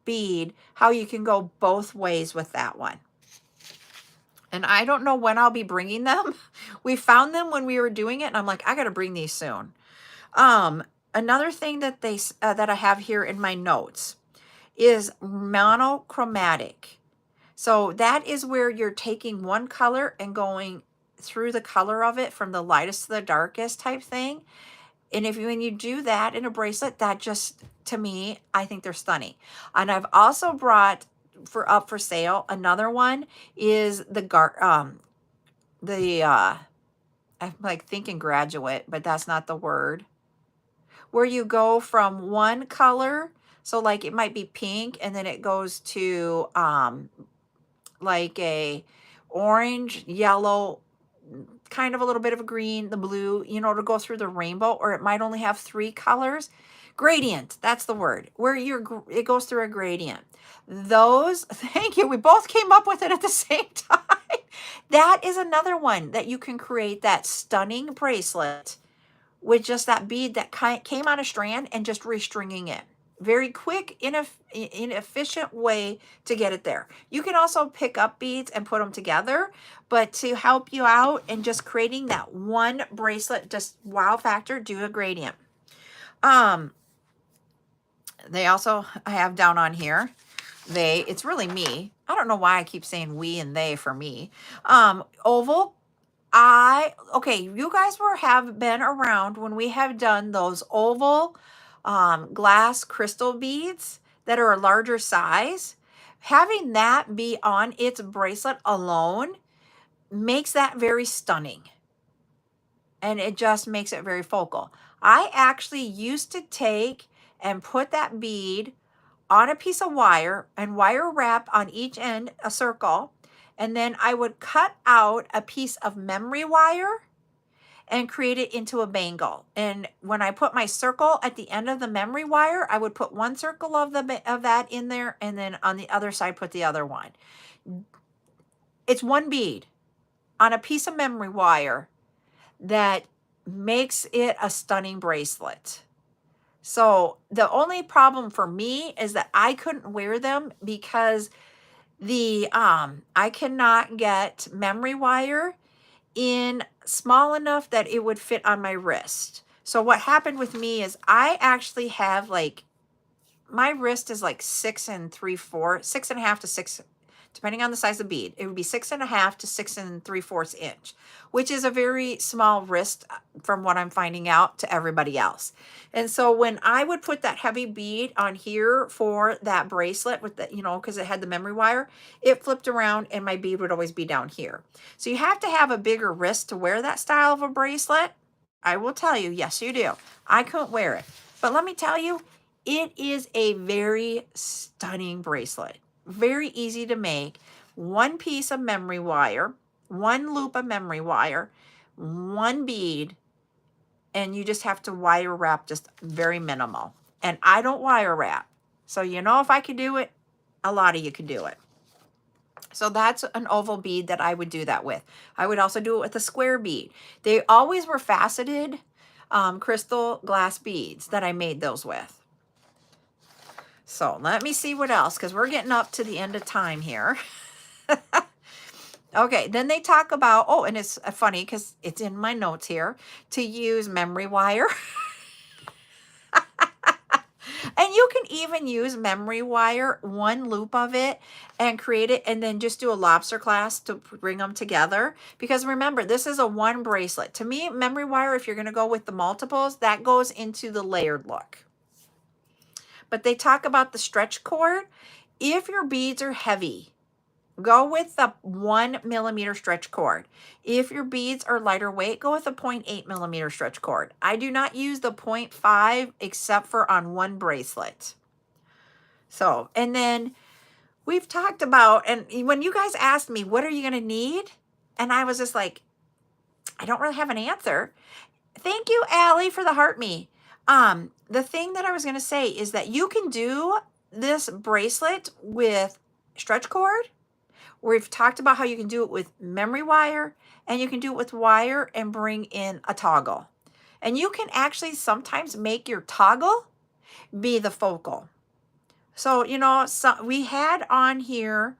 bead, how you can go both ways with that one. And I don't know when I'll be bringing them. We found them when we were doing it, and I'm like, I got to bring these soon. Another thing that that I have here in my notes is monochromatic. So that is where you're taking one color and going through the color of it from the lightest to the darkest type thing. And when you do that in a bracelet, that just, to me, I think they're stunning. And I've also brought up for sale, another one is I'm like thinking graduate, but that's not the word. Where you go from one color, so like it might be pink, and then it goes to like a orange, yellow, kind of a little bit of a green, the blue, you know, to go through the rainbow, or it might only have 3 colors. Gradient, that's the word, where it goes through a gradient. Those, thank you, we both came up with it at the same time. That is another one that you can create that stunning bracelet with just that bead that came on a strand and just restringing it. Very quick, inefficient way to get it there. You can also pick up beads and put them together, but to help you out and just creating that one bracelet, just wow factor, do a gradient. They also have down on here, it's really me. I don't know why I keep saying we and they for me. Oval. Okay, you guys have been around when we have done those oval glass crystal beads that are a larger size. Having that be on its bracelet alone makes that very stunning. And it just makes it very focal. I actually used to take and put that bead on a piece of wire and wire wrap on each end a circle. And then I would cut out a piece of memory wire and create it into a bangle. And when I put my circle at the end of the memory wire, I would put one circle of that in there, and then on the other side put the other one. It's one bead on a piece of memory wire that makes it a stunning bracelet. So the only problem for me is that I couldn't wear them because I cannot get memory wire in small enough that it would fit on my wrist. So what happened with me is I actually have like, my wrist is like 6.5 to 6, depending on the size of the bead. It would be 6.5 to 6 3/4 inch, which is a very small wrist from what I'm finding out to everybody else. And so when I would put that heavy bead on here for that bracelet with the, because it had the memory wire, it flipped around and my bead would always be down here. So you have to have a bigger wrist to wear that style of a bracelet. I will tell you, yes, you do. I couldn't wear it. But let me tell you, it is a very stunning bracelet. Very easy to make. One piece of memory wire, one loop of memory wire, one bead, and you just have to wire wrap just very minimal. And I don't wire wrap. So if I could do it, a lot of you could do it. So that's an oval bead that I would do that with. I would also do it with a square bead. They always were faceted crystal glass beads that I made those with. So let me see what else, because we're getting up to the end of time here. Okay, then they talk about, and it's funny because it's in my notes here, to use memory wire. And you can even use memory wire, one loop of it, and create it, and then just do a lobster clasp to bring them together. Because remember, this is a one bracelet. To me, memory wire, if you're going to go with the multiples, that goes into the layered look. But they talk about the stretch cord. If your beads are heavy, go with the 1 millimeter stretch cord. If your beads are lighter weight, go with a 0.8 millimeter stretch cord. I do not use the 0.5 except for on one bracelet. So, and then we've talked about, and when you guys asked me, what are you going to need? And I was just like, I don't really have an answer. Thank you, Allie, for the heart me. The thing that I was going to say is that you can do this bracelet with stretch cord. We've talked about how you can do it with memory wire, and you can do it with wire and bring in a toggle. And you can actually sometimes make your toggle be the focal. So, we had on here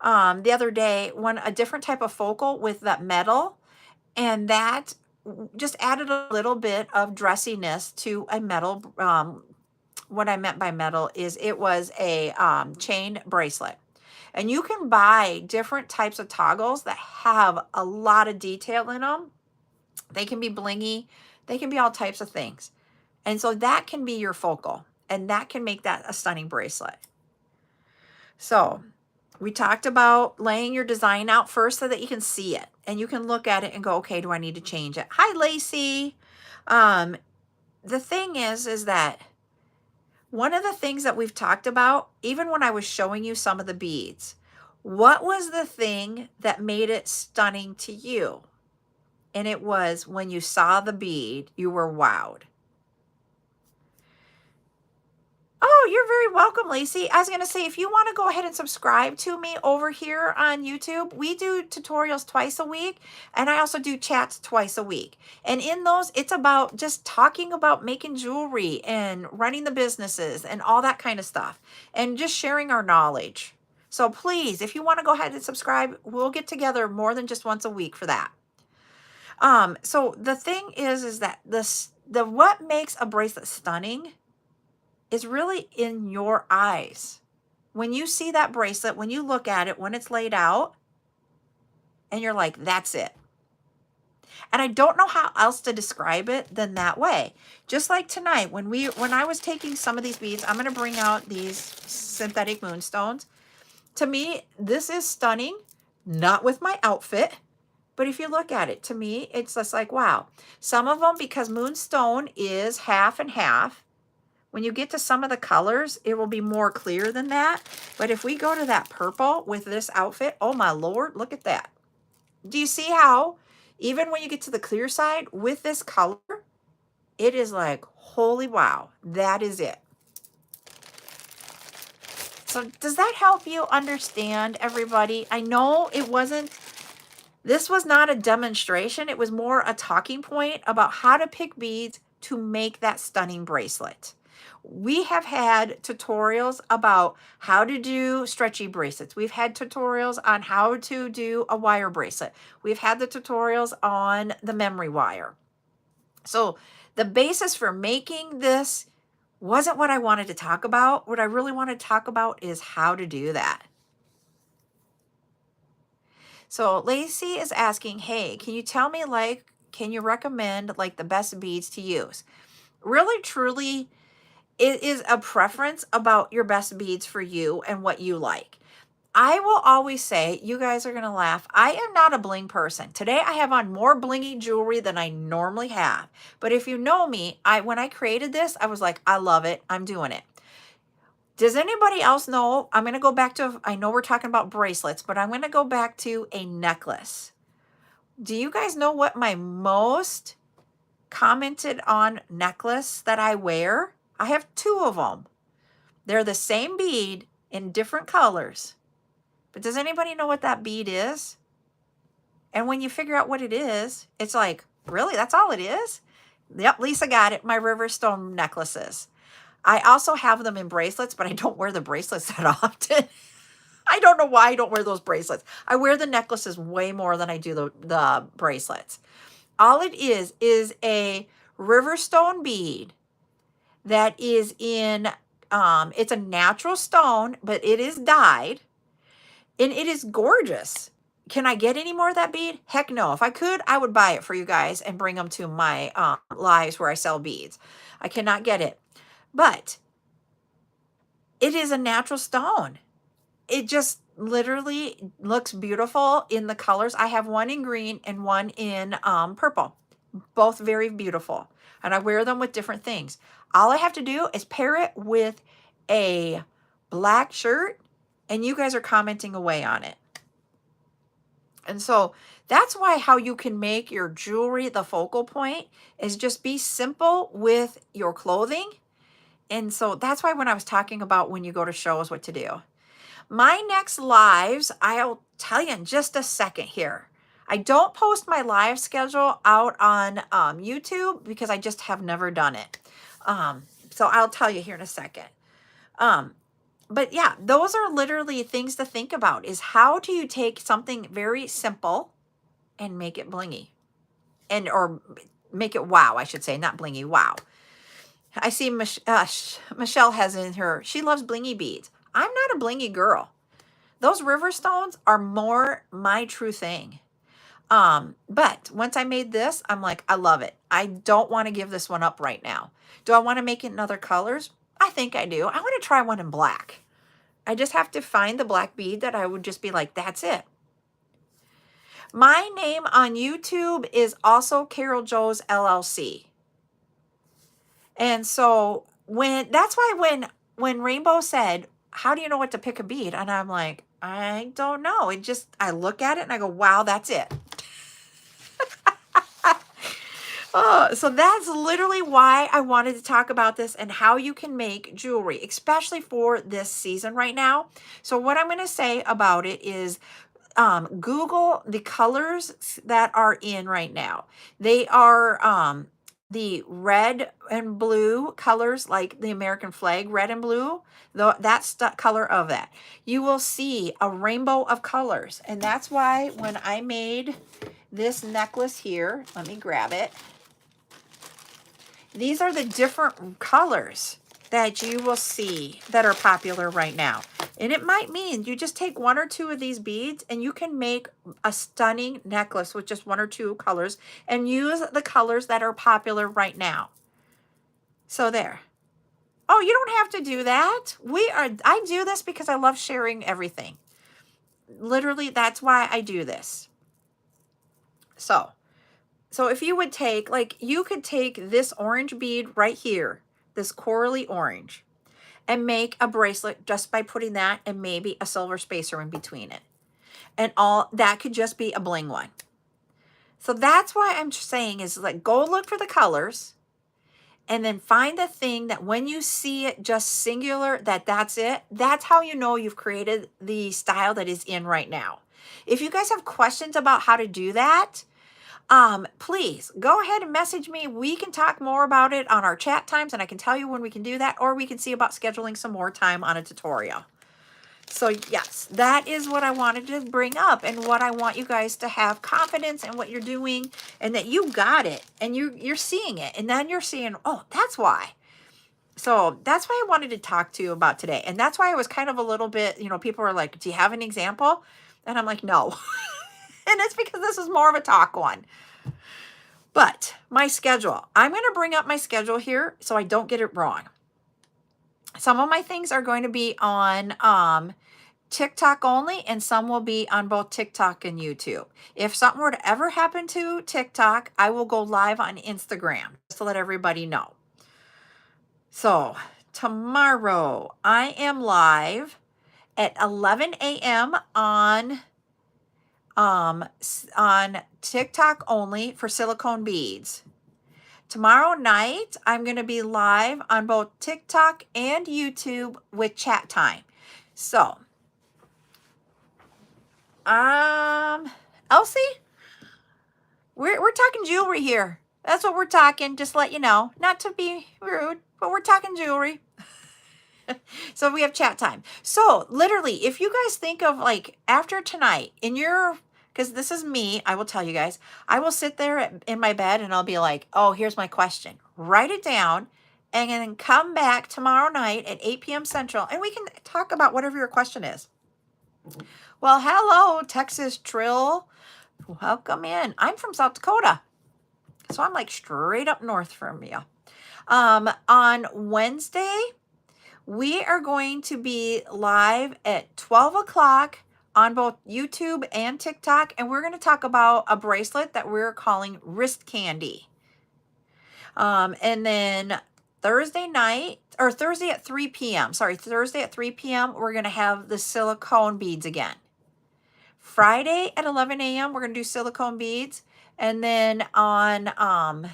the other day a different type of focal with that metal, and that just added a little bit of dressiness to a metal. What I meant by metal is it was a chain bracelet. And you can buy different types of toggles that have a lot of detail in them. They can be blingy. They can be all types of things. And so that can be your focal. And that can make that a stunning bracelet. So we talked about laying your design out first so that you can see it. And you can look at it and go, okay, do I need to change it? Hi, Lacey. The thing is that one of the things that we've talked about, even when I was showing you some of the beads, what was the thing that made it stunning to you? And it was when you saw the bead, you were wowed. Oh, you're very welcome, Lacey. I was going to say, if you want to go ahead and subscribe to me over here on YouTube, we do tutorials twice a week, and I also do chats twice a week. And in those, it's about just talking about making jewelry and running the businesses and all that kind of stuff, and just sharing our knowledge. So please, if you want to go ahead and subscribe, we'll get together more than just once a week for that. So the thing is that what makes a bracelet stunning is really in your eyes. When you see that bracelet, when you look at it, when it's laid out, and you're like, that's it. And I don't know how else to describe it than that way. Just like tonight, when I was taking some of these beads, I'm going to bring out these synthetic moonstones. To me, this is stunning, not with my outfit, but if you look at it, to me, it's just like, wow. Some of them, because moonstone is half and half, when you get to some of the colors, it will be more clear than that. But if we go to that purple with this outfit, oh my Lord, look at that. Do you see how Even when you get to the clear side with this color, it is like, holy wow, that is it. So does that help you understand, everybody? I know this was not a demonstration. It was more a talking point about how to pick beads to make that stunning bracelet. We have had tutorials about how to do stretchy bracelets. We've had tutorials on how to do a wire bracelet. We've had the tutorials on the memory wire. So the basis for making this wasn't what I wanted to talk about. What I really want to talk about is how to do that. So Lacey is asking, hey, can you tell me, like, can you recommend like the best beads to use? Really, truly, it is a preference about your best beads for you and what you like. I will always say, you guys are going to laugh, I am not a bling person. Today I have on more blingy jewelry than I normally have. But if you know me, when I created this, I was like, I love it. I'm doing it. Does anybody else know? I'm going to go back to, I know we're talking about bracelets, but I'm going to go back to a necklace. Do you guys know what my most commented on necklace that I wear? I have two of them. They're the same bead in different colors. But does anybody know what that bead is? And when you figure out what it is, it's like, really? That's all it is? Yep, Lisa got it. My Riverstone necklaces. I also have them in bracelets, but I don't wear the bracelets that often. I don't know why I don't wear those bracelets. I wear the necklaces way more than I do the bracelets. All it is a Riverstone bead that is in, it's a natural stone, but it is dyed, and it is gorgeous. Can I get any more of that bead? Heck no. If I could, I would buy it for you guys and bring them to my lives where I sell beads. I cannot get it. But it is a natural stone. It just literally looks beautiful in the colors. I have one in green and one in purple. Both very beautiful. And I wear them with different things. All I have to do is pair it with a black shirt, and you guys are commenting away on it. And so that's why how you can make your jewelry the focal point is just be simple with your clothing. And so that's why when I was talking about when you go to shows, what to do. My next lives, I'll tell you in just a second here. I don't post my live schedule out on YouTube because I just have never done it. So I'll tell you here in a second. But yeah, those are literally things to think about, is how do you take something very simple and make it blingy? Or make it wow, I should say, not blingy, wow. I see Michelle has in her, she loves blingy beads. I'm not a blingy girl. Those river stones are more my true thing. But once I made this, I'm like, I love it. I don't want to give this one up right now. Do I want to make it in other colors? I think I do. I want to try one in black. I just have to find the black bead that I would just be like, that's it. My name on YouTube is also CarolJo's LLC. And so that's why when Rainbow said, how do you know what to pick a bead? And I'm like, I don't know. I look at it and I go, wow, that's it. So that's literally why I wanted to talk about this and how you can make jewelry, especially for this season right now. So what I'm going to say about it is Google the colors that are in right now. They are the red and blue colors, like the American flag, red and blue. That's the color of that. You will see a rainbow of colors. And that's why when I made this necklace here, let me grab it. These are the different colors that you will see that are popular right now. And it might mean you just take one or two of these beads and you can make a stunning necklace with just one or two colors and use the colors that are popular right now. So there. Oh, you don't have to do that. I do this because I love sharing everything. Literally, that's why I do this. So if you would take, like, you could take this orange bead right here, this corally orange, and make a bracelet just by putting that and maybe a silver spacer in between it. And all that could just be a bling one. So that's why I'm saying is like, go look for the colors and then find the thing that when you see it just singular, that's it. That's how you know you've created the style that is in right now. If you guys have questions about how to do that, please go ahead and message me. We can talk more about it on our chat times, and I can tell you when we can do that, or we can see about scheduling some more time on a tutorial. So yes, that is what I wanted to bring up, and what I want you guys to have confidence in what you're doing, and that you got it, and you're seeing it, and then you're seeing, oh, that's why. So that's why I wanted to talk to you about today. And that's why I was kind of a little bit, people were like, do you have an example? And I'm like, no. And it's because this is more of a talk one. But my schedule, I'm going to bring up my schedule here so I don't get it wrong. Some of my things are going to be on TikTok only, and some will be on both TikTok and YouTube. If something were to ever happen to TikTok, I will go live on Instagram just to let everybody know. So tomorrow I am live at 11 a.m. on TikTok only for silicone beads. Tomorrow night, I'm going to be live on both TikTok and YouTube with chat time. So, Elsie, we're talking jewelry here. That's what we're talking, just to let you know. Not to be rude, but we're talking jewelry. So we have chat time. So literally, if you guys think of like after tonight because this is me, I will tell you guys, I will sit there in my bed and I'll be like, oh, here's my question. Write it down and then come back tomorrow night at 8 p.m. Central and we can talk about whatever your question is. Well, hello, Texas Trill. Welcome in. I'm from South Dakota. So I'm like straight up north from you. On Wednesday, we are going to be live at 12 o'clock on both YouTube and TikTok, and we're going to talk about a bracelet that we're calling wrist candy. And then Thursday at 3 p.m. Thursday at 3 p.m. we're going to have the silicone beads again. Friday at 11 a.m. we're going to do silicone beads, and then on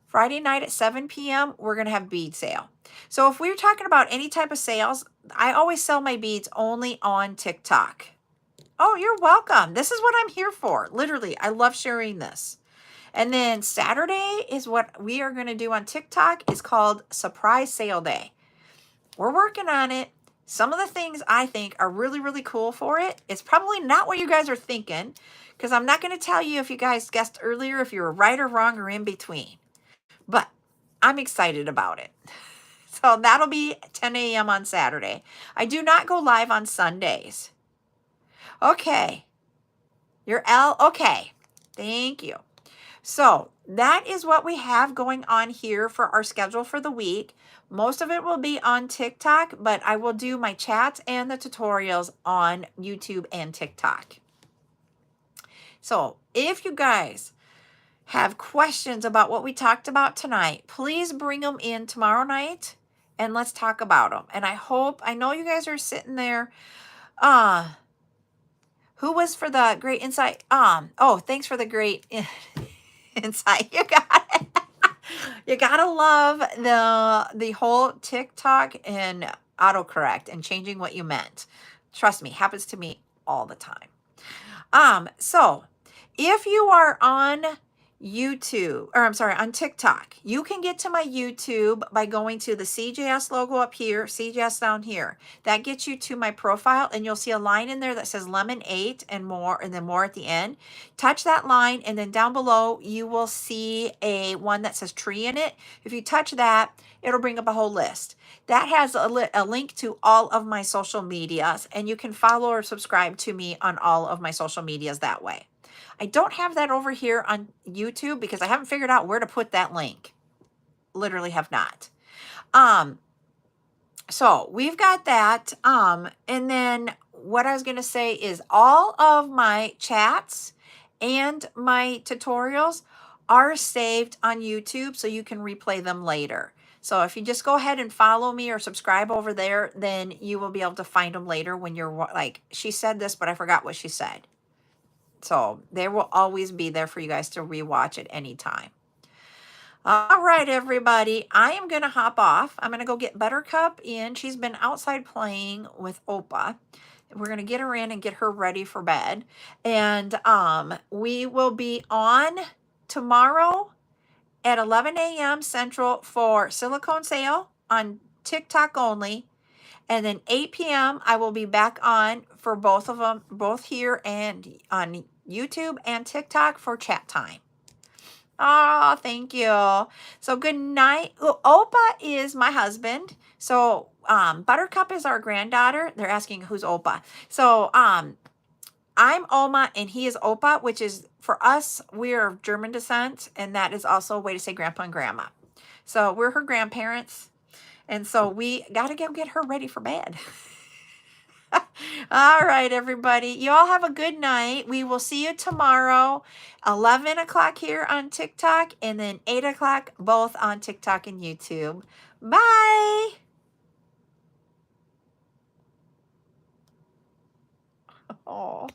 Friday night at 7 p.m. we're going to have bead sale. So if we're talking about any type of sales, I always sell my beads only on TikTok. Oh, you're welcome. This is what I'm here for. Literally, I love sharing this. And then Saturday is what we are going to do on TikTok. It's called Surprise Sale Day. We're working on it. Some of the things I think are really, really cool for it. It's probably not what you guys are thinking, because I'm not going to tell you if you guys guessed earlier if you were right or wrong or in between. But I'm excited about it. So that'll be 10 a.m. on Saturday. I do not go live on Sundays. Okay. You're L. Okay. Thank you. So that is what we have going on here for our schedule for the week. Most of it will be on TikTok, but I will do my chats and the tutorials on YouTube and TikTok. So if you guys have questions about what we talked about tonight, please bring them in tomorrow night and let's talk about them. And I know you guys are sitting there. Who was for the great insight? Oh, thanks for the great insight. You got it. You gotta love the whole TikTok and autocorrect and changing what you meant. Trust me, happens to me all the time. So if you are on on TikTok, you can get to my YouTube by going to the CJS logo up here, CJS down here. That gets you to my profile, and you'll see a line in there that says Lemon 8 and more, and then more at the end. Touch that line, and then down below, you will see one that says tree in it. If you touch that, it'll bring up a whole list. That has a link to all of my social medias, and you can follow or subscribe to me on all of my social medias that way. I don't have that over here on YouTube because I haven't figured out where to put that link. Literally have not. So we've got that. And then what I was going to say is all of my chats and my tutorials are saved on YouTube so you can replay them later. So if you just go ahead and follow me or subscribe over there, then you will be able to find them later when you're like, she said this, but I forgot what she said. So they will always be there for you guys to rewatch at any time. All right, everybody. I am going to hop off. I'm going to go get Buttercup in. She's been outside playing with Opa. We're going to get her in and get her ready for bed. And we will be on tomorrow at 11 a.m. Central for Silicone Sale on TikTok only. And then 8 p.m. I will be back on for both of them, both here and on YouTube and TikTok for chat time. Oh, thank you. So good night. Opa is my husband. So Buttercup is our granddaughter. They're asking who's Opa. So I'm Oma and he is Opa, which is for us, we're of German descent, and that is also a way to say grandpa and grandma. So we're her grandparents. And so we got to go get her ready for bed. All right, everybody. You all have a good night. We will see you tomorrow, 11 o'clock here on TikTok, and then 8 o'clock both on TikTok and YouTube. Bye. Oh.